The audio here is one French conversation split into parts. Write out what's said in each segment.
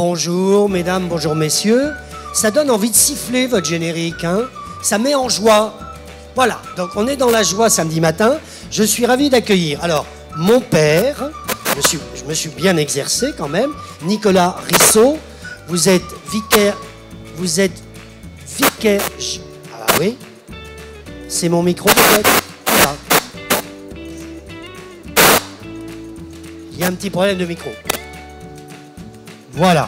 Bonjour mesdames, bonjour messieurs. Ça donne envie de siffler votre générique, hein. Ça met en joie. Voilà, donc on est dans la joie samedi matin. Je suis ravi d'accueillir, alors, mon père, je me suis bien exercé quand même, Nicolas Risso. Vous êtes vicaire, ah oui, c'est mon micro peut-être. Voilà. Il y a un petit problème de micro. Voilà.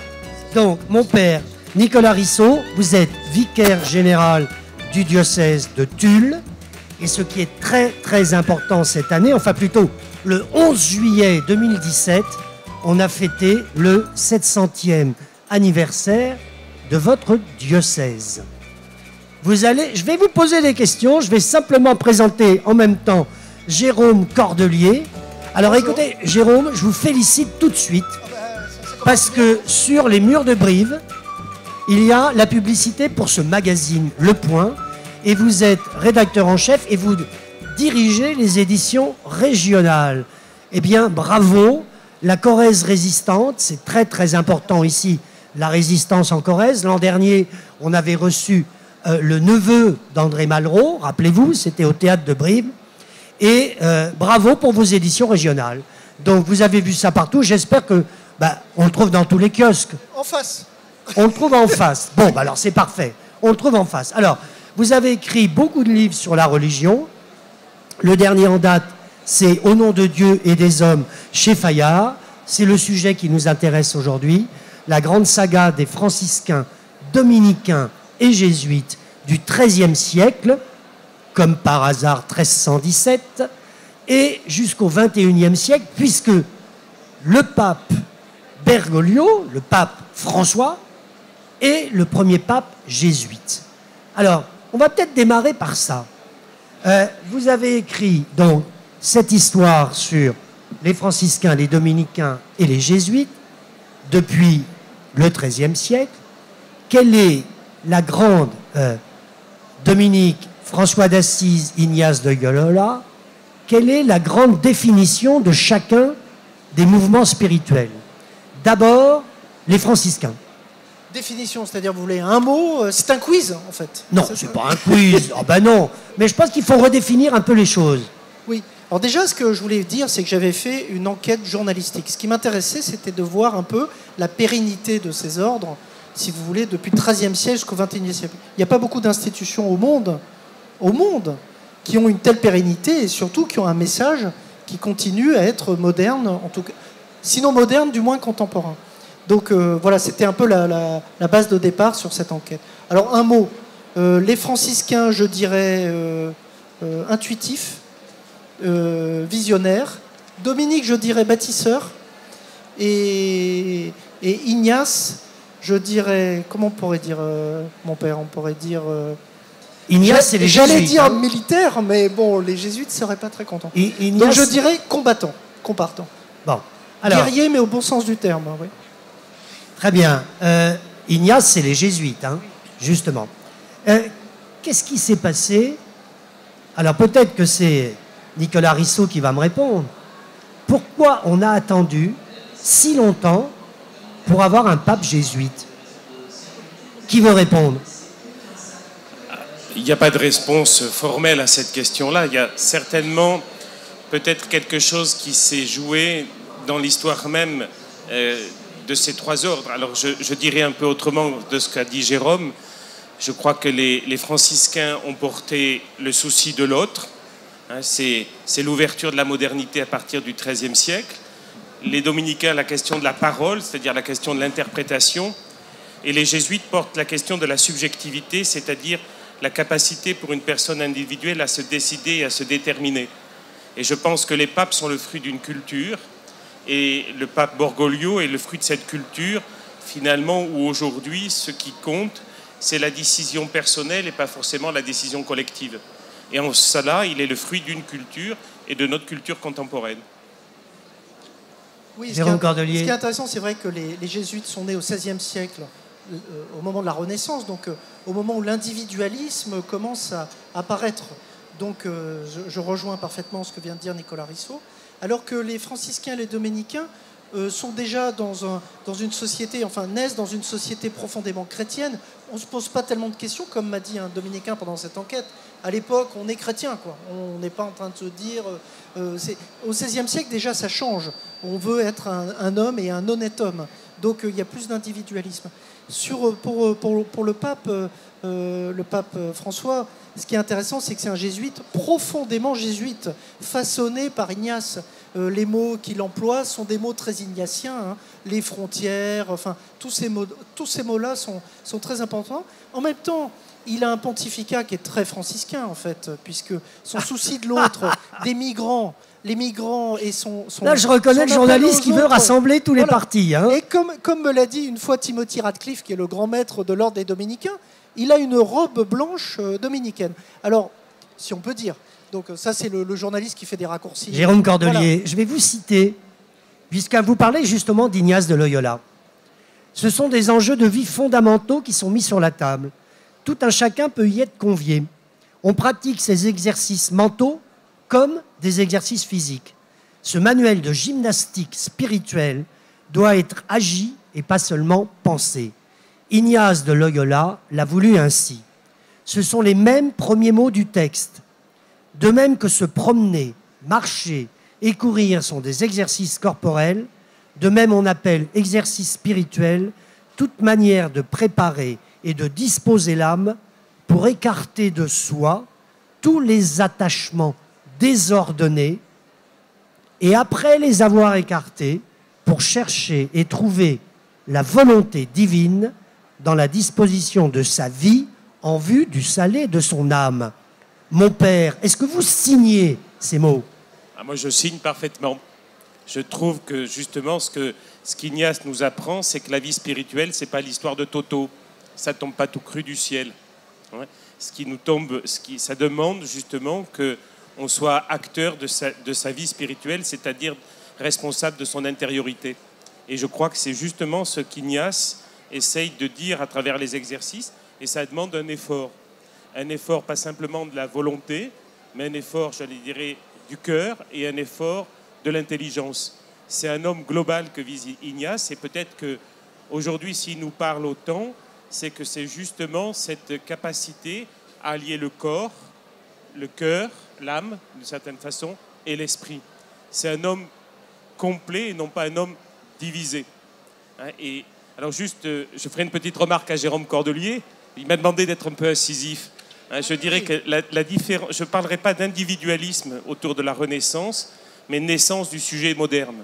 Donc, mon père, Nicolas Risso, vous êtes vicaire général du diocèse de Tulle. Et ce qui est très, très important cette année, enfin plutôt le 11 juillet 2017, on a fêté le 700e anniversaire de votre diocèse. Je vais vous poser des questions, je vais simplement présenter en même temps Jérôme Cordelier. Alors bonjour. Écoutez, Jérôme, je vous félicite tout de suite, parce que sur les murs de Brive, il y a la publicité pour ce magazine Le Point, et vous êtes rédacteur en chef et vous dirigez les éditions régionales. Eh bien, bravo, la Corrèze résistante, c'est très très important ici, la résistance en Corrèze. L'an dernier, on avait reçu le neveu d'André Malraux, rappelez-vous, c'était au théâtre de Brive. Et bravo pour vos éditions régionales. Donc vous avez vu ça partout, j'espère que on le trouve dans tous les kiosques. En face. On le trouve en face. Bon, alors c'est parfait. On le trouve en face. Alors, vous avez écrit beaucoup de livres sur la religion. Le dernier en date, c'est Au nom de Dieu et des hommes chez Fayard. C'est le sujet qui nous intéresse aujourd'hui. La grande saga des franciscains, dominicains et jésuites du XIIIe siècle, comme par hasard 1317, et jusqu'au XXIe siècle, puisque le pape Bergoglio, le pape François, est le premier pape jésuite. Alors, on va peut-être démarrer par ça. Vous avez écrit donc cette histoire sur les franciscains, les dominicains et les jésuites depuis le XIIIe siècle. Quelle est la grande Dominique, François d'Assise, Ignace de Loyola? Quelle est la grande définition de chacun des mouvements spirituels? D'abord, les franciscains. Définition, c'est-à-dire vous voulez un mot, c'est un quiz en fait. Non, c'est pas un quiz. Ah ben non. Mais je pense qu'il faut redéfinir un peu les choses. Oui. Alors déjà, ce que je voulais dire, c'est que j'avais fait une enquête journalistique. Ce qui m'intéressait, c'était de voir un peu la pérennité de ces ordres, si vous voulez, depuis le XIIIe siècle jusqu'au XXIe siècle. Il n'y a pas beaucoup d'institutions au monde, qui ont une telle pérennité et surtout qui ont un message qui continue à être moderne, en tout cas, sinon moderne, du moins contemporain. Donc voilà, c'était un peu la base de départ sur cette enquête. Alors un mot, les franciscains, je dirais intuitifs, visionnaires. Dominique, je dirais bâtisseur. Et Ignace, je dirais, comment on pourrait dire, mon père, on pourrait dire... Ignace, c'est les jésuites. J'allais dire militaire, mais bon, les jésuites ne seraient pas très contents. Ignace... Donc je dirais combattant. Bon, alors... Guerrier, mais au bon sens du terme, oui. Très bien. Ignace, c'est les jésuites, hein, justement. Qu'est-ce qui s'est passé? Alors peut-être que c'est Nicolas Risso qui va me répondre. Pourquoi on a attendu si longtemps pour avoir un pape jésuite? Qui veut répondre? Il n'y a pas de réponse formelle à cette question-là. Il y a certainement peut-être quelque chose qui s'est joué dans l'histoire même de ces trois ordres. Alors je dirais un peu autrement de ce qu'a dit Jérôme. Je crois que les franciscains ont porté le souci de l'autre. Hein, c'est l'ouverture de la modernité à partir du XIIIe siècle. Les dominicains, la question de la parole, c'est-à-dire la question de l'interprétation. Et les jésuites portent la question de la subjectivité, c'est-à-dire la capacité pour une personne individuelle à se décider et à se déterminer. Et je pense que les papes sont le fruit d'une culture. Et le pape Bergoglio est le fruit de cette culture, finalement, où aujourd'hui, ce qui compte, c'est la décision personnelle et pas forcément la décision collective. Et en cela, il est le fruit d'une culture et de notre culture contemporaine. Oui, ce qui est intéressant, c'est vrai que les jésuites sont nés au XVIe siècle, au moment de la Renaissance, donc au moment où l'individualisme commence à apparaître. Donc je rejoins parfaitement ce que vient de dire Nicolas Risso. Alors que les franciscains et les dominicains sont déjà dans une société, enfin naissent dans une société profondément chrétienne, on ne se pose pas tellement de questions, comme m'a dit un dominicain pendant cette enquête. À l'époque, on est chrétien, quoi. On n'est pas en train de se dire... au XVIe siècle, déjà, ça change. On veut être un homme et un honnête homme. Donc, il y a plus d'individualisme. Pour le pape François, ce qui est intéressant, c'est que c'est un jésuite, profondément jésuite, façonné par Ignace. Les mots qu'il emploie sont des mots très ignatiens, hein. Les frontières, enfin, tous ces mots-là sont très importants. En même temps, il a un pontificat qui est très franciscain, en fait, puisque son souci de l'autre, des migrants, les migrants et son... Là, je reconnais le journaliste qui veut rassembler tous les partis. Hein. Et comme me l'a dit une fois Timothy Radcliffe, qui est le grand maître de l'ordre des dominicains, il a une robe blanche dominicaine. Alors, si on peut dire. Donc ça, c'est le journaliste qui fait des raccourcis. Jérôme Cordelier, je vais vous citer, puisque vous parlez justement d'Ignace de Loyola. Ce sont des enjeux de vie fondamentaux qui sont mis sur la table. Tout un chacun peut y être convié. On pratique ces exercices mentaux comme des exercices physiques. Ce manuel de gymnastique spirituelle doit être agi et pas seulement pensé. Ignace de Loyola l'a voulu ainsi. Ce sont les mêmes premiers mots du texte. De même que se promener, marcher et courir sont des exercices corporels, de même on appelle exercice spirituel toute manière de préparer et de disposer l'âme pour écarter de soi tous les attachements désordonnés et après les avoir écartés, pour chercher et trouver la volonté divine dans la disposition de sa vie en vue du salut de son âme. Mon père, est-ce que vous signez ces mots? Moi, je signe parfaitement. Je trouve que justement, ce qu'Ignace nous apprend, c'est que la vie spirituelle, c'est pas l'histoire de Toto. Ça tombe pas tout cru du ciel. Ouais. Ça demande justement qu'on soit acteur de sa vie spirituelle, c'est-à-dire responsable de son intériorité. Et je crois que c'est justement ce qu'Ignace essaye de dire à travers les exercices, et ça demande un effort. Un effort pas simplement de la volonté, mais un effort, j'allais dire, du cœur et un effort de l'intelligence. C'est un homme global que vise Ignace, et peut-être qu'aujourd'hui, s'il nous parle autant, c'est que c'est justement cette capacité à allier le corps, le cœur, l'âme, d'une certaine façon, et l'esprit. C'est un homme complet et non pas un homme divisé. Et alors juste, je ferai une petite remarque à Jérôme Cordelier. Il m'a demandé d'être un peu incisif. Je dirais que la différence, je ne parlerai pas d'individualisme autour de la Renaissance, mais naissance du sujet moderne.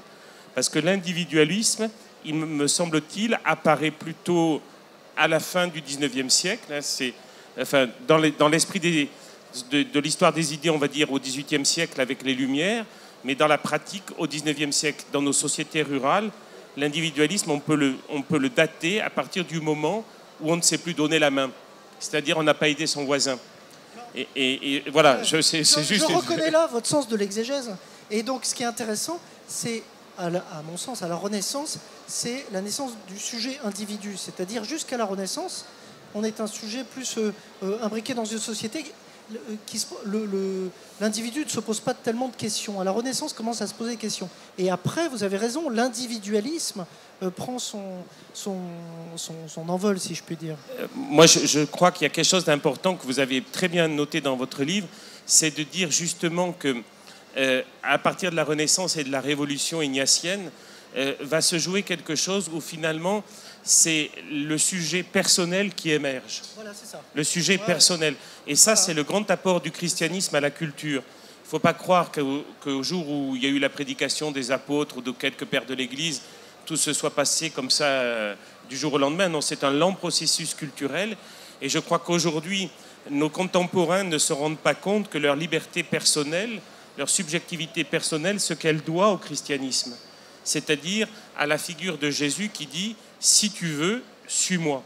Parce que l'individualisme, il me semble-t-il, apparaît plutôt à la fin du XIXe siècle. Dans l'esprit de l'histoire des idées, on va dire, au XVIIIe siècle avec les Lumières, mais dans la pratique, au XIXe siècle, dans nos sociétés rurales, l'individualisme, on peut le dater à partir du moment où on ne sait plus donner la main. C'est-à-dire, on n'a pas aidé son voisin. Et voilà, c'est juste... Je reconnais là votre sens de l'exégèse. Et donc, ce qui est intéressant, c'est, à mon sens, à la Renaissance, c'est la naissance du sujet individu. C'est-à-dire, jusqu'à la Renaissance, on est un sujet plus imbriqué dans une société... L'individu ne se pose pas tellement de questions. À la Renaissance, commence à se poser des questions. Et après, vous avez raison, l'individualisme prend son envol, si je puis dire. Moi, je crois qu'il y a quelque chose d'important que vous avez très bien noté dans votre livre, c'est de dire justement que à partir de la Renaissance et de la Révolution ignatienne, va se jouer quelque chose où finalement c'est le sujet personnel qui émerge. Voilà, c'est ça. Le sujet personnel. Et ça, c'est le grand apport du christianisme à la culture. Il ne faut pas croire qu'au jour où il y a eu la prédication des apôtres ou de quelques pères de l'Église, tout se soit passé comme ça du jour au lendemain. Non, c'est un lent processus culturel. Et je crois qu'aujourd'hui, nos contemporains ne se rendent pas compte que leur liberté personnelle, leur subjectivité personnelle, ce qu'elle doit au christianisme. C'est-à-dire à la figure de Jésus qui dit « Si tu veux, suis-moi ».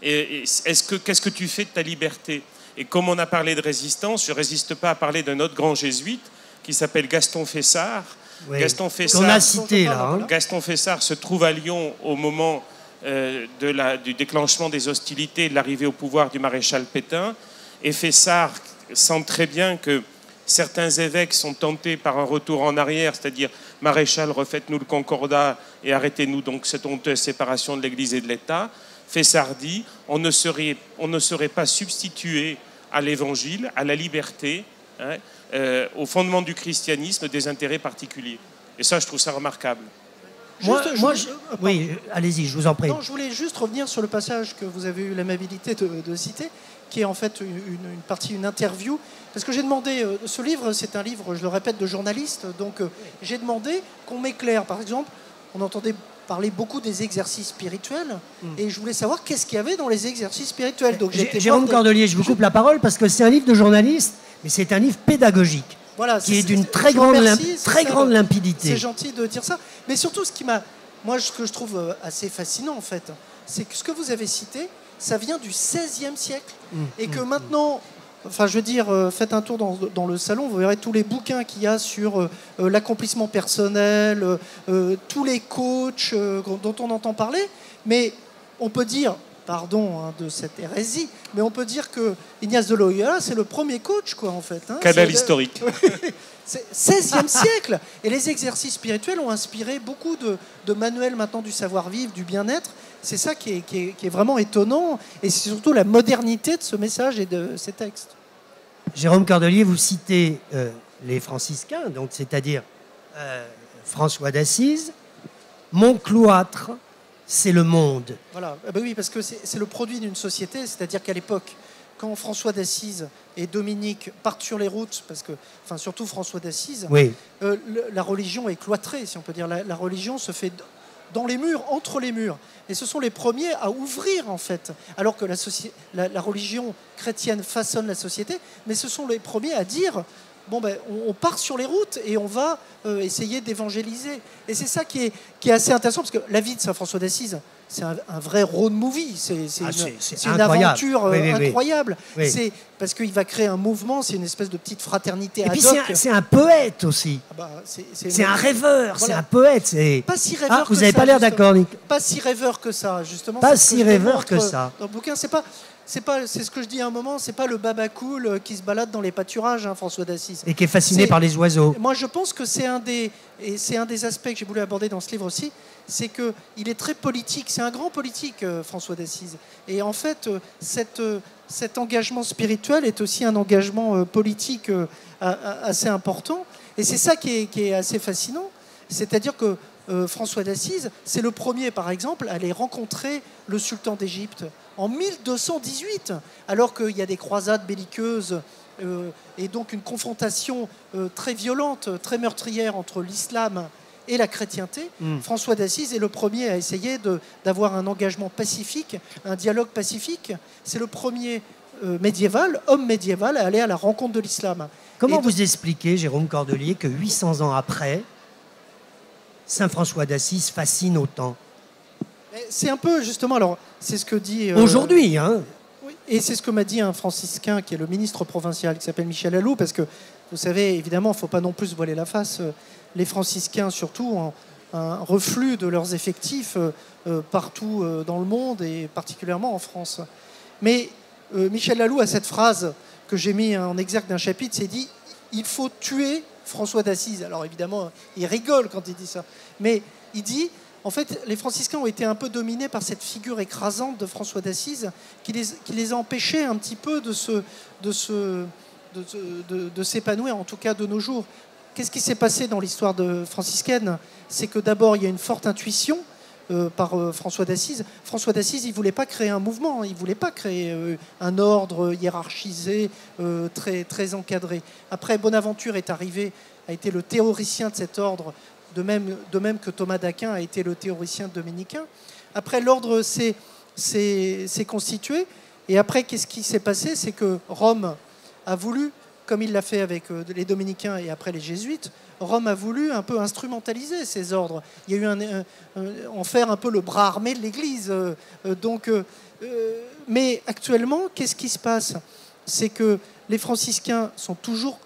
Qu'est-ce que tu fais de ta liberté? Et comme on a parlé de résistance, je ne résiste pas à parler d'un autre grand jésuite qui s'appelle Gaston Fessard. Oui, Gaston Fessard, qu'on a cité là. Gaston Fessard se trouve à Lyon au moment du déclenchement des hostilités et de l'arrivée au pouvoir du maréchal Pétain. Et Fessard sent très bien que certains évêques sont tentés par un retour en arrière, c'est-à-dire Maréchal, refaites-nous le concordat et arrêtez-nous donc cette honteuse séparation de l'Église et de l'État. Fessard dit, on ne serait pas substitué à l'Évangile, à la liberté, hein, au fondement du christianisme, des intérêts particuliers. Et ça, je trouve ça remarquable. Oui, allez-y, je vous en prie. Non, je voulais juste revenir sur le passage que vous avez eu l'amabilité de citer, qui est en fait une interview. Parce que j'ai demandé, ce livre, c'est un livre, je le répète, de journaliste. Donc j'ai demandé qu'on m'éclaire. Par exemple, on entendait parler beaucoup des exercices spirituels. Et je voulais savoir qu'est-ce qu'il y avait dans les exercices spirituels. Donc, Jérôme Cordelier, je vous coupe la parole parce que c'est un livre de journaliste, mais c'est un livre pédagogique. Voilà, qui est d'une très grande limpidité. C'est gentil de dire ça. Mais surtout, ce que je trouve assez fascinant, en fait, c'est que ce que vous avez cité, ça vient du XVIe siècle. Et que maintenant, enfin, je veux dire, faites un tour dans le salon, vous verrez tous les bouquins qu'il y a sur l'accomplissement personnel, tous les coachs dont on entend parler. Mais on peut dire, pardon de cette hérésie, mais on peut dire que Ignace de Loyola, c'est le premier coach, quoi, en fait. Hein. Canal historique. C'est 16e siècle. Et les exercices spirituels ont inspiré beaucoup de manuels maintenant du savoir-vivre, du bien-être. C'est ça qui est vraiment étonnant. Et c'est surtout la modernité de ce message et de ces textes. Jérôme Cordelier, vous citez les franciscains, donc c'est-à-dire François d'Assise, mon cloître, c'est le monde. Voilà, ben oui, parce que c'est le produit d'une société, c'est-à-dire qu'à l'époque, quand François d'Assise et Dominique partent sur les routes, parce que, enfin surtout François d'Assise, oui. La religion est cloîtrée, si on peut dire. La religion se fait dans les murs, entre les murs. Et ce sont les premiers à ouvrir, en fait. Alors que la religion chrétienne façonne la société, mais ce sont les premiers à dire... Bon, ben, on part sur les routes et on va essayer d'évangéliser. Et c'est ça qui est assez intéressant, parce que la vie de Saint François d'Assise, c'est un vrai road movie. C'est une aventure incroyable. Oui. C'est parce qu'il va créer un mouvement, c'est une espèce de petite fraternité ad hoc. Et puis c'est un poète aussi. Ah bah, c'est un rêveur, voilà. C'est un poète. Pas si rêveur que vous n'avez pas l'air d'accord, Nick. Pas si rêveur que ça, justement. Pas si rêveur que ça. Dans le bouquin, c'est ce que je dis à un moment, c'est pas le baba cool qui se balade dans les pâturages, hein, François d'Assise. Et qui est fasciné par les oiseaux. Moi, je pense que c'est un des aspects que j'ai voulu aborder dans ce livre aussi, c'est qu'il est très politique. C'est un grand politique, François d'Assise. Et en fait, cet engagement spirituel est aussi un engagement politique assez important. Et c'est ça qui est assez fascinant. C'est-à-dire que François d'Assise, c'est le premier, par exemple, à aller rencontrer le sultan d'Égypte en 1218, alors qu'il y a des croisades belliqueuses et donc une confrontation très violente, très meurtrière entre l'islam et la chrétienté. François d'Assise est le premier à essayer d'avoir un engagement pacifique, un dialogue pacifique. C'est le premier homme médiéval à aller à la rencontre de l'islam. Comment vous expliquez, Jérôme Cordelier, que 800 ans après, Saint François d'Assise fascine autant? C'est un peu, justement, alors, c'est ce que dit... Aujourd'hui, hein. Oui, et c'est ce que m'a dit un franciscain qui est le ministre provincial, qui s'appelle Michel Alou, parce que, vous savez, évidemment, il ne faut pas non plus se voiler la face. Les franciscains, surtout, ont un reflux de leurs effectifs partout dans le monde, et particulièrement en France. Mais Michel Alou a cette phrase que j'ai mis en exergue d'un chapitre, c'est dit « Il faut tuer François d'Assise ». Alors, évidemment, il rigole quand il dit ça. Mais il dit... En fait, les franciscains ont été un peu dominés par cette figure écrasante de François d'Assise qui les a empêchés un petit peu de s'épanouir, en tout cas de nos jours. Qu'est-ce qui s'est passé dans l'histoire franciscaine? C'est que d'abord, il y a une forte intuition par François d'Assise. François d'Assise, il ne voulait pas créer un mouvement, il ne voulait pas créer un ordre hiérarchisé, très, très encadré. Après, Bonaventure est arrivé, a été le théoricien de cet ordre, de même que Thomas d'Aquin a été le théoricien dominicain. Après, l'ordre s'est constitué. Et après, qu'est-ce qui s'est passé? C'est que Rome a voulu, comme il l'a fait avec les dominicains et après les jésuites, Rome a voulu un peu instrumentaliser ces ordres. Il y a eu en faire un peu le bras armé de l'Église. Mais actuellement, qu'est-ce qui se passe? C'est que les franciscains sont toujours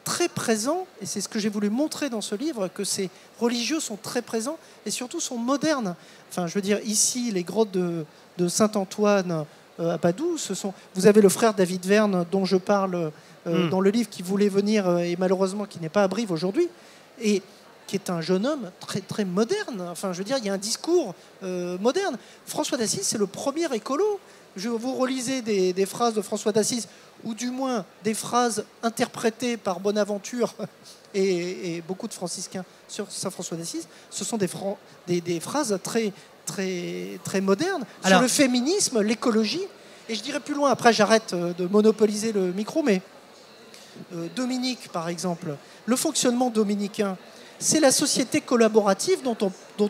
très présents, et c'est ce que j'ai voulu montrer dans ce livre, que ces religieux sont très présents et surtout sont modernes. Enfin, je veux dire, ici, les grottes de Saint-Antoine à Padoue, vous avez le frère David Verne dont je parle dans le livre, qui voulait venir et malheureusement qui n'est pas à Brive aujourd'hui. Et qui est un jeune homme très, très moderne. Enfin, je veux dire, il y a un discours moderne. François d'Assise, c'est le premier écolo. Vous relisez des phrases de François d'Assise, ou du moins des phrases interprétées par Bonaventure et beaucoup de franciscains sur Saint François d'Assise. Ce sont des phrases très, très, très modernes. Alors, sur le féminisme, l'écologie. Et je dirais plus loin, après j'arrête de monopoliser le micro, mais Dominique, par exemple, le fonctionnement dominicain, c'est la société collaborative dont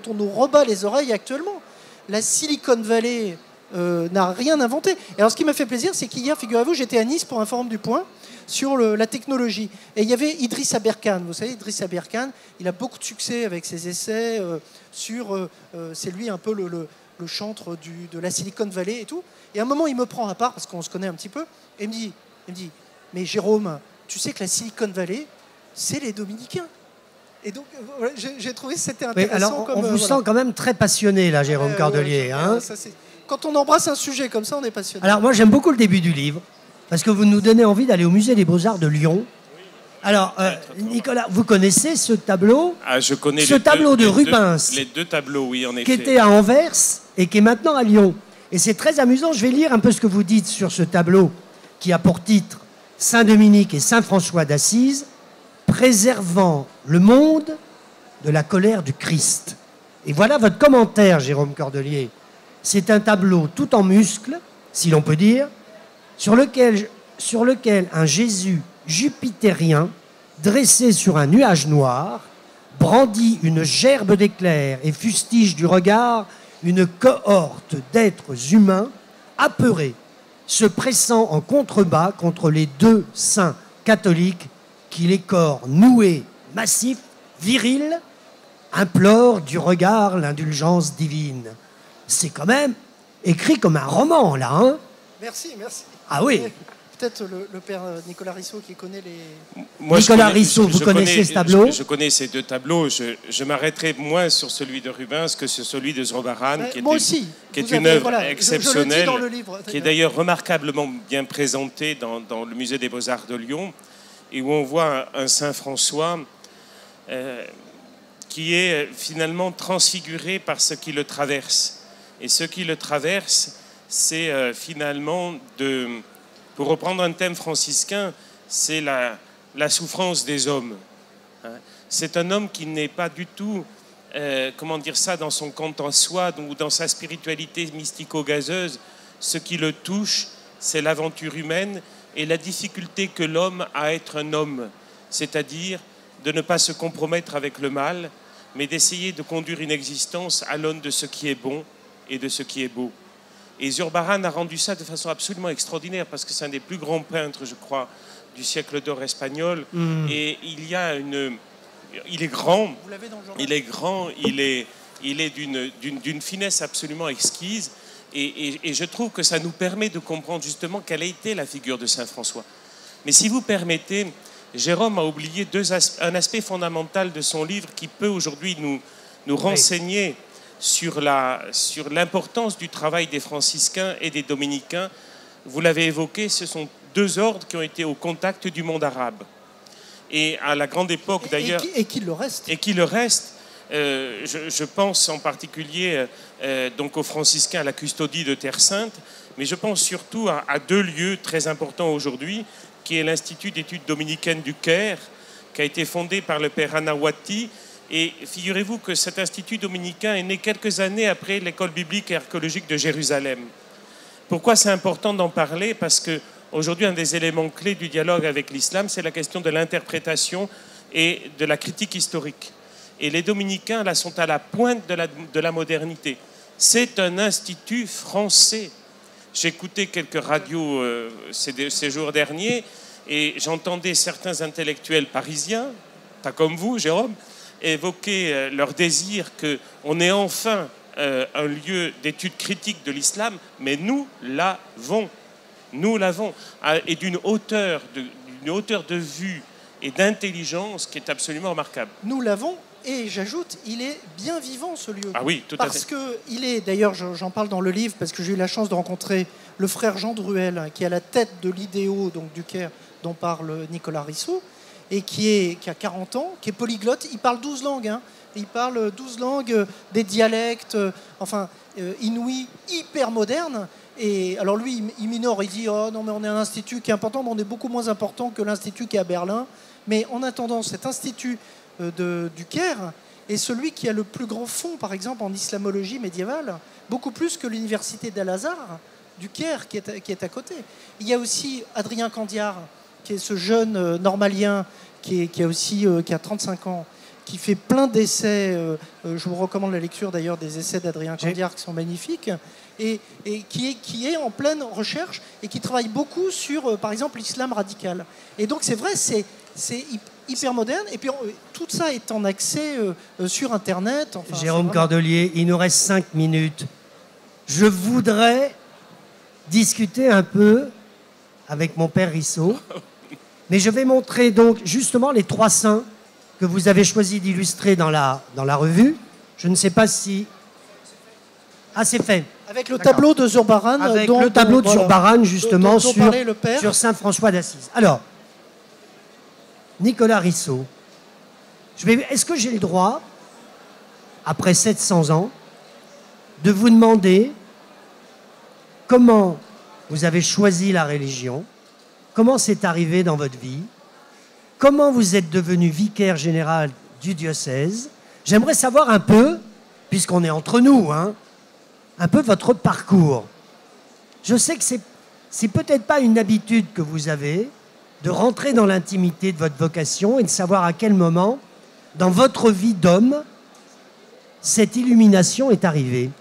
on nous rebat les oreilles actuellement. La Silicon Valley n'a rien inventé. Et alors ce qui m'a fait plaisir, c'est qu'hier, figurez-vous, j'étais à Nice pour un forum du Point sur la technologie. Et il y avait Idriss Aberkan. Vous savez, Idriss Aberkan, il a beaucoup de succès avec ses essais sur... c'est lui un peu le chantre de la Silicon Valley et tout. Et à un moment, il me prend à part, parce qu'on se connaît un petit peu, et il me dit, mais Jérôme, tu sais que la Silicon Valley, c'est les Dominicains. Et donc, voilà, j'ai trouvé que c'était intéressant. Oui, alors, on vous sent quand même très passionné, là, Jérôme Cordelier. Hein. Quand on embrasse un sujet comme ça, on est passionné. Alors, moi, j'aime beaucoup le début du livre, parce que vous nous donnez envie d'aller au Musée des Beaux-Arts de Lyon. Alors, Nicolas, vous connaissez ce tableau? Je connais ce tableau de Rubens. Les deux tableaux, oui, en effet. Qui était à Anvers et qui est maintenant à Lyon. Et c'est très amusant. Je vais lire un peu ce que vous dites sur ce tableau qui a pour titre Saint-Dominique et Saint-François d'Assise, préservant le monde de la colère du Christ. Et voilà votre commentaire, Jérôme Cordelier. C'est un tableau tout en muscles, si l'on peut dire, sur lequel un Jésus jupitérien, dressé sur un nuage noir, brandit une gerbe d'éclairs et fustige du regard une cohorte d'êtres humains apeurés, se pressant en contrebas contre les deux saints catholiques qui, les corps noués, massifs, virils, implorent du regard l'indulgence divine. C'est quand même écrit comme un roman, là, hein? Merci, merci. Ah oui. Peut-être le père Nicolas Risso qui connaît les... Moi, Nicolas Risso, vous connaissez ce tableau? Je connais ces deux tableaux. Je m'arrêterai moins sur celui de Rubens que sur celui de Zurbarán, qui est une œuvre exceptionnelle, dans le livre, qui est d'ailleurs remarquablement bien présentée dans le Musée des Beaux-Arts de Lyon, et où on voit un Saint François qui est finalement transfiguré par ce qui le traverse. Et ce qui le traverse, c'est finalement pour reprendre un thème franciscain, c'est la souffrance des hommes. C'est un homme qui n'est pas du tout, comment dire ça, dans son compte en soi ou dans sa spiritualité mystico-gazeuse. Ce qui le touche, c'est l'aventure humaine et la difficulté que l'homme a à être un homme, c'est-à-dire de ne pas se compromettre avec le mal, mais d'essayer de conduire une existence à l'aune de ce qui est bon et de ce qui est beau. Et Zurbarán a rendu ça de façon absolument extraordinaire, parce que c'est un des plus grands peintres, je crois, du siècle d'or espagnol. Et il est grand, il est d'une finesse absolument exquise. Et je trouve que ça nous permet de comprendre justement quelle a été la figure de Saint François. Mais si vous permettez, Jérôme a oublié un aspect fondamental de son livre qui peut aujourd'hui nous renseigner sur l'importance du travail des franciscains et des dominicains. Vous l'avez évoqué, ce sont deux ordres qui ont été au contact du monde arabe. Et à la grande époque d'ailleurs... Et qui le reste. Et qui le reste. Je pense en particulier donc aux franciscains à la custodie de Terre Sainte, mais je pense surtout à deux lieux très importants aujourd'hui, qui est l'Institut d'études dominicaines du Caire, qui a été fondé par le père Anawati. Et figurez-vous que cet institut dominicain est né quelques années après l'école biblique et archéologique de Jérusalem. Pourquoi c'est important d'en parler? Parce qu'aujourd'hui, un des éléments clés du dialogue avec l'islam, c'est la question de l'interprétation et de la critique historique. Et les dominicains, là, sont à la pointe de la modernité. C'est un institut français. J'ai écouté quelques radios ces jours derniers et j'entendais certains intellectuels parisiens, pas comme vous, Jérôme, évoquer leur désir qu'on ait enfin un lieu d'étude critique de l'islam, mais nous l'avons, et d'une hauteur de vue et d'intelligence qui est absolument remarquable. Nous l'avons, et j'ajoute, il est bien vivant ce lieu. Ah oui, tout à fait. Parce que il est, d'ailleurs, j'en parle dans le livre, parce que j'ai eu la chance de rencontrer le frère Jean Druel, qui est à la tête de l'IDEO, donc du Caire, dont parle Nicolas Risso. et qui a 40 ans, qui est polyglotte. Il parle 12 langues. Hein. Il parle 12 langues, des dialectes, inouïs, hyper modernes. Et alors lui, il minore, il dit « Oh non, mais on est un institut qui est important, mais on est beaucoup moins important que l'institut qui est à Berlin. » Mais en attendant, cet institut du Caire est celui qui a le plus grand fonds, par exemple, en islamologie médiévale, beaucoup plus que l'université d'Al-Azhar du Caire qui est à côté. Il y a aussi Adrien Candiar, qui est ce jeune normalien qui a 35 ans, qui fait plein d'essais. Je vous recommande la lecture d'ailleurs des essais d'Adrien Candiar qui sont magnifiques, et qui est en pleine recherche et qui travaille beaucoup sur, par exemple, l'islam radical. Et donc c'est vrai, c'est hyper moderne. Et puis tout ça est en accès sur Internet. Enfin, Jérôme Cordelier, il nous reste 5 minutes. Je voudrais discuter un peu avec mon père Risso, mais je vais montrer donc justement les 3 saints que vous avez choisi d'illustrer dans la revue. Je ne sais pas si... Ah, c'est fait. Avec le tableau de Zurbaran. Avec le tableau de Zurbaran, justement, sur sur Saint François d'Assise. Alors, Nicolas Risso, est-ce que j'ai le droit, après 700 ans, de vous demander comment vous avez choisi la religion, comment c'est arrivé dans votre vie, comment vous êtes devenu vicaire général du diocèse. J'aimerais savoir un peu, puisqu'on est entre nous, hein, un peu votre parcours. Je sais que c'est peut-être pas une habitude que vous avez de rentrer dans l'intimité de votre vocation et de savoir à quel moment, dans votre vie d'homme, cette illumination est arrivée.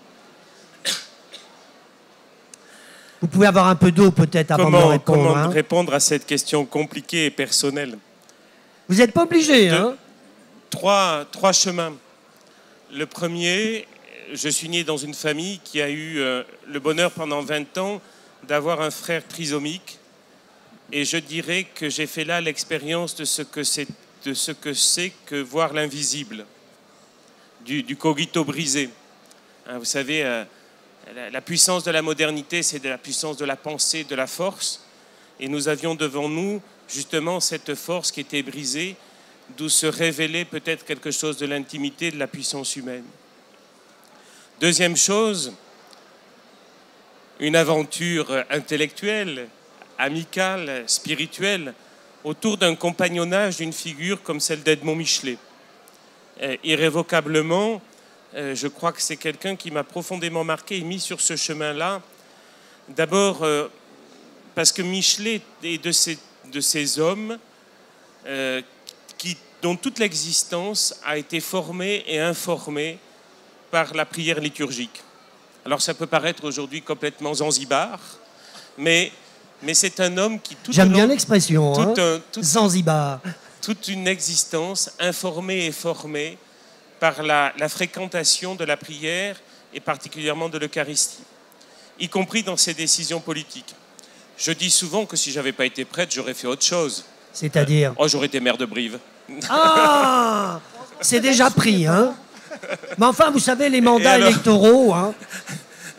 Vous pouvez avoir un peu d'eau peut-être avant de répondre. Comment répondre à cette question compliquée et personnelle? Vous n'êtes pas obligé, hein? 3 chemins. Le premier, je suis né dans une famille qui a eu le bonheur pendant 20 ans d'avoir un frère trisomique. Et je dirais que j'ai fait là l'expérience de ce que c'est que voir l'invisible, du cogito brisé. Hein, vous savez, la puissance de la modernité, c'est de la puissance de la pensée, de la force. Et nous avions devant nous justement cette force qui était brisée, d'où se révélait peut-être quelque chose de l'intimité, de la puissance humaine. Deuxième chose, une aventure intellectuelle, amicale, spirituelle, autour d'un compagnonnage d'une figure comme celle d'Edmond Michelet. Irrévocablement, je crois que c'est quelqu'un qui m'a profondément marqué et mis sur ce chemin-là. D'abord, parce que Michelet est de ces hommes dont toute l'existence a été formée et informée par la prière liturgique. Alors ça peut paraître aujourd'hui complètement Zanzibar, mais c'est un homme qui... J'aime bien l'expression, Zanzibar. Toute une existence informée et formée par la fréquentation de la prière et particulièrement de l'Eucharistie, y compris dans ses décisions politiques. Je dis souvent que si je n'avais pas été prêtre, j'aurais fait autre chose. C'est-à-dire j'aurais été maire de Brive. Ah, c'est déjà pris, hein. Mais enfin, vous savez, les mandats électoraux, hein.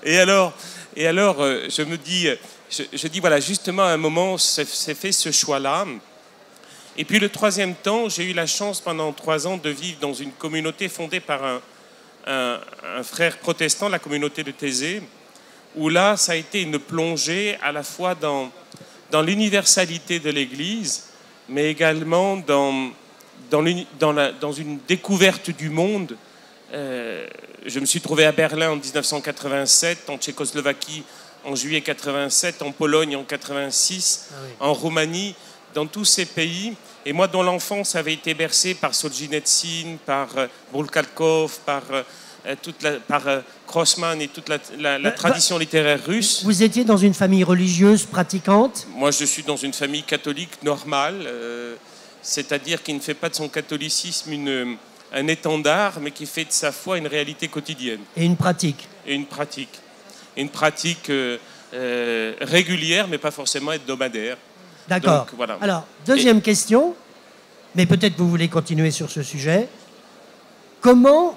Et alors, je me dis... Je dis, voilà, justement, à un moment, s'est fait ce choix-là. Et puis, le troisième temps, j'ai eu la chance, pendant 3 ans, de vivre dans une communauté fondée par un frère protestant, la communauté de Thésée, où là, ça a été une plongée à la fois dans l'universalité de l'Église, mais également dans une découverte du monde. Je me suis trouvé à Berlin en 1987, en Tchécoslovaquie en juillet 87, en Pologne en 86, en Roumanie, dans tous ces pays. Et moi, dont l'enfance avait été bercée par Solzhenitsyn, par Bulgakov, par Grossman et toute la tradition littéraire russe. Vous étiez dans une famille religieuse pratiquante? Moi, je suis dans une famille catholique normale, c'est-à-dire qui ne fait pas de son catholicisme un étendard, mais qui fait de sa foi une réalité quotidienne. Et une pratique. Et une pratique. Une pratique régulière, mais pas forcément hebdomadaire. D'accord. Voilà. Alors, deuxième question, mais peut-être vous voulez continuer sur ce sujet. Comment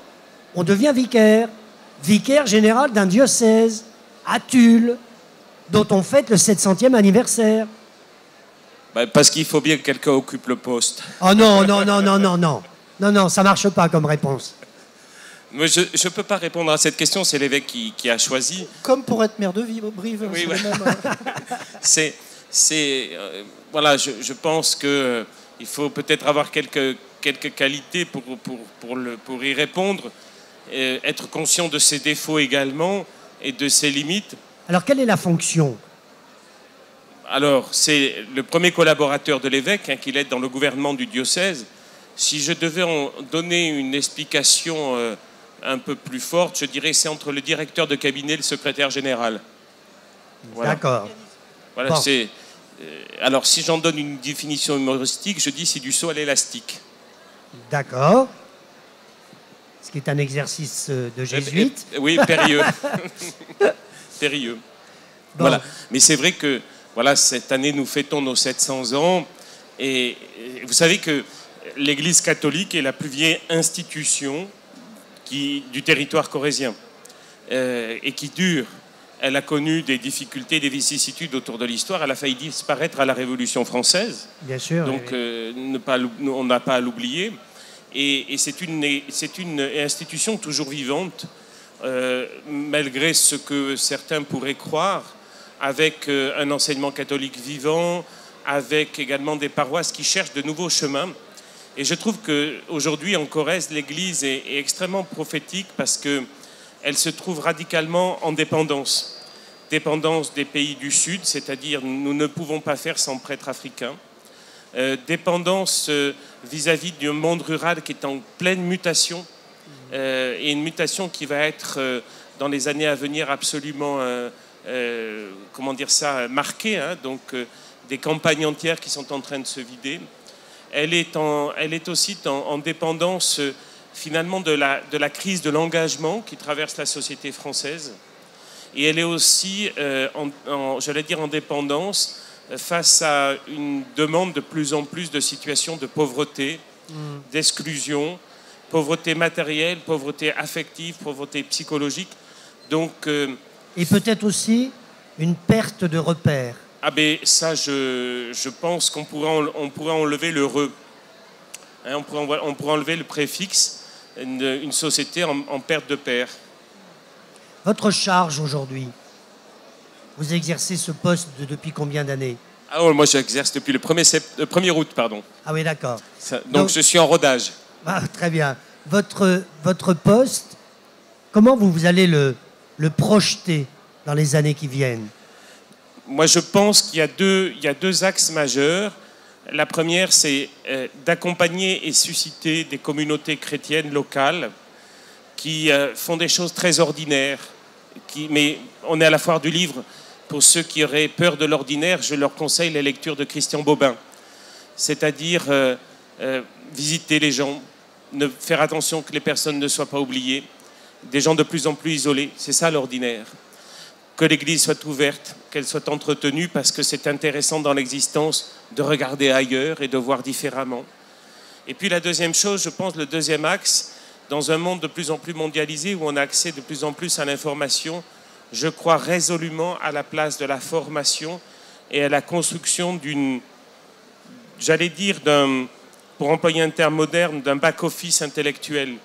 on devient vicaire général d'un diocèse à Tulle, dont on fête le 700e anniversaire? Parce qu'il faut bien que quelqu'un occupe le poste. Oh non, non, non, non, non, non. Non, non, ça marche pas comme réponse. Mais je ne peux pas répondre à cette question, c'est l'évêque qui a choisi. Comme pour être maire de Brive. Oui, c'est le même, voilà, je pense qu'il faut peut-être avoir quelques qualités pour y répondre, être conscient de ses défauts également et de ses limites. Alors, quelle est la fonction? Alors, c'est le premier collaborateur de l'évêque, qu'il aide dans le gouvernement du diocèse. Si je devais en donner une explication un peu plus forte, je dirais que c'est entre le directeur de cabinet et le secrétaire général. Voilà. D'accord. Voilà, bon. Alors, si j'en donne une définition humoristique, je dis c'est du saut à l'élastique. D'accord. Ce qui est un exercice de jésuite. Oui, périlleux. Périlleux. Bon. Voilà. Mais c'est vrai que voilà, cette année, nous fêtons nos 700 ans. Et vous savez que l'Église catholique est la plus vieille institution du territoire corrézien et qui dure. Elle a connu des difficultés, des vicissitudes autour de l'histoire. Elle a failli disparaître à la Révolution française. Bien sûr. Donc, on n'a pas à l'oublier. Et c'est une institution toujours vivante, malgré ce que certains pourraient croire, avec un enseignement catholique vivant, avec également des paroisses qui cherchent de nouveaux chemins. Et je trouve qu'aujourd'hui, en Corrèze, l'Église est extrêmement prophétique parce qu'elle se trouve radicalement en dépendance. Dépendance des pays du Sud, c'est-à-dire nous ne pouvons pas faire sans prêtres africains. Dépendance vis-à-vis du monde rural qui est en pleine mutation, et une mutation qui va être, dans les années à venir, absolument... marquée, hein, donc des campagnes entières qui sont en train de se vider. Elle est aussi en dépendance finalement de la crise de l'engagement qui traverse la société française, et elle est aussi en dépendance face à une demande de plus en plus de situations de pauvreté, d'exclusion, pauvreté matérielle, pauvreté affective, pauvreté psychologique. Donc et peut-être aussi une perte de repères. Ah ben ça, je pense qu'on pourrait enlever le re. Hein, on pourrait enlever le préfixe, une société en perte de père. Votre charge aujourd'hui, vous exercez ce poste depuis combien d'années? Ah ouais, moi j'exerce depuis le 1er août, pardon. Ah oui, d'accord. Donc je suis en rodage. Ah, très bien. Votre poste, comment vous allez le projeter dans les années qui viennent? Moi, je pense qu'il y a deux axes majeurs. La première, c'est d'accompagner et susciter des communautés chrétiennes locales qui font des choses très ordinaires. Mais on est à la foire du livre. Pour ceux qui auraient peur de l'ordinaire, je leur conseille la lecture de Christian Bobin. C'est-à-dire visiter les gens, faire attention que les personnes ne soient pas oubliées, des gens de plus en plus isolés. C'est ça l'ordinaire. Que l'Église soit ouverte, qu'elle soit entretenue, parce que c'est intéressant dans l'existence de regarder ailleurs et de voir différemment. Et puis la deuxième chose, je pense, le deuxième axe, dans un monde de plus en plus mondialisé, où on a accès de plus en plus à l'information, je crois résolument à la place de la formation et à la construction pour employer un terme moderne, d'un back-office intellectuel.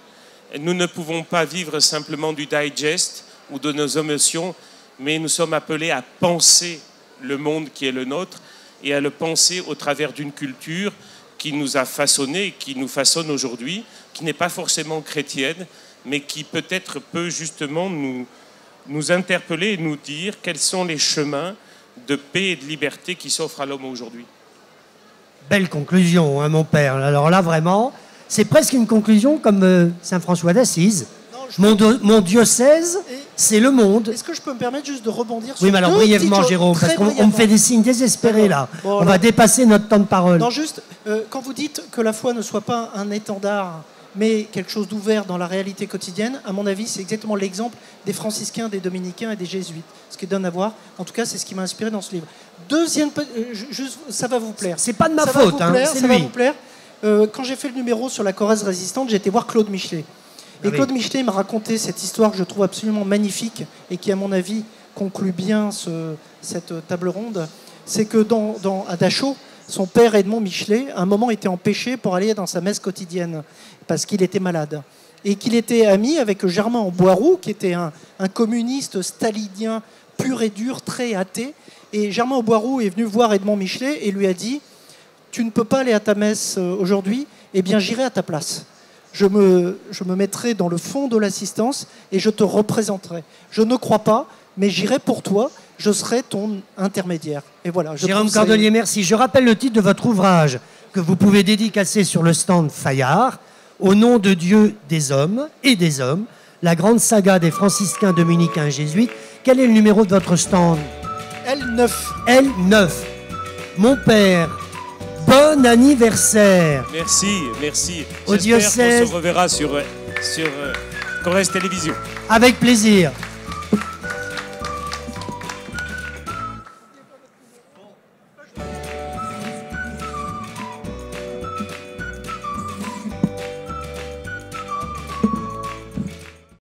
Nous ne pouvons pas vivre simplement du digest ou de nos émotions, mais nous sommes appelés à penser le monde qui est le nôtre et à le penser au travers d'une culture qui nous a façonnés, qui nous façonne aujourd'hui, qui n'est pas forcément chrétienne, mais qui peut-être peut justement nous interpeller et nous dire quels sont les chemins de paix et de liberté qui s'offrent à l'homme aujourd'hui. Belle conclusion, hein, mon père. Alors là, vraiment, c'est presque une conclusion comme Saint François d'Assise. Mon diocèse, c'est le monde. Est-ce que je peux me permettre juste de rebondir sur Oui, mais alors brièvement, Jérôme, parce qu'on me fait des signes désespérés là. Bon, on va dépasser notre temps de parole. Non, juste, quand vous dites que la foi ne soit pas un étendard, mais quelque chose d'ouvert dans la réalité quotidienne, à mon avis, c'est exactement l'exemple des franciscains, des dominicains et des jésuites. Ce qui donne à voir, en tout cas, c'est ce qui m'a inspiré dans ce livre. Deuxième, ça va vous plaire. C'est pas de ma faute, hein, c'est lui. Ça va vous plaire. Quand j'ai fait le numéro sur la Corrèze résistante, j'ai été voir Claude Michelet. Et Claude Michelet m'a raconté cette histoire que je trouve absolument magnifique et qui, à mon avis, conclut bien cette table ronde. C'est que à Dachau, son père Edmond Michelet, à un moment, était empêché pour aller dans sa messe quotidienne parce qu'il était malade. Et qu'il était ami avec Germain Amboiroux, qui était un communiste stalinien pur et dur, très athée. Et Germain Amboiroux est venu voir Edmond Michelet et lui a dit « Tu ne peux pas aller à ta messe aujourd'hui, eh bien j'irai à ta place. Je me mettrai dans le fond de l'assistance et je te représenterai. Je ne crois pas, mais j'irai pour toi, je serai ton intermédiaire. » Et voilà. Jérôme Cordelier, merci. Je rappelle le titre de votre ouvrage que vous pouvez dédicacer sur le stand Fayard, Au nom de Dieu des hommes et des hommes, la grande saga des franciscains dominicains jésuites. Quel est le numéro de votre stand? L9. L9. Mon père, bon anniversaire. Merci, merci. Au J'espère diocèse. qu'on se reverra sur Corrèze Télévision. Avec plaisir.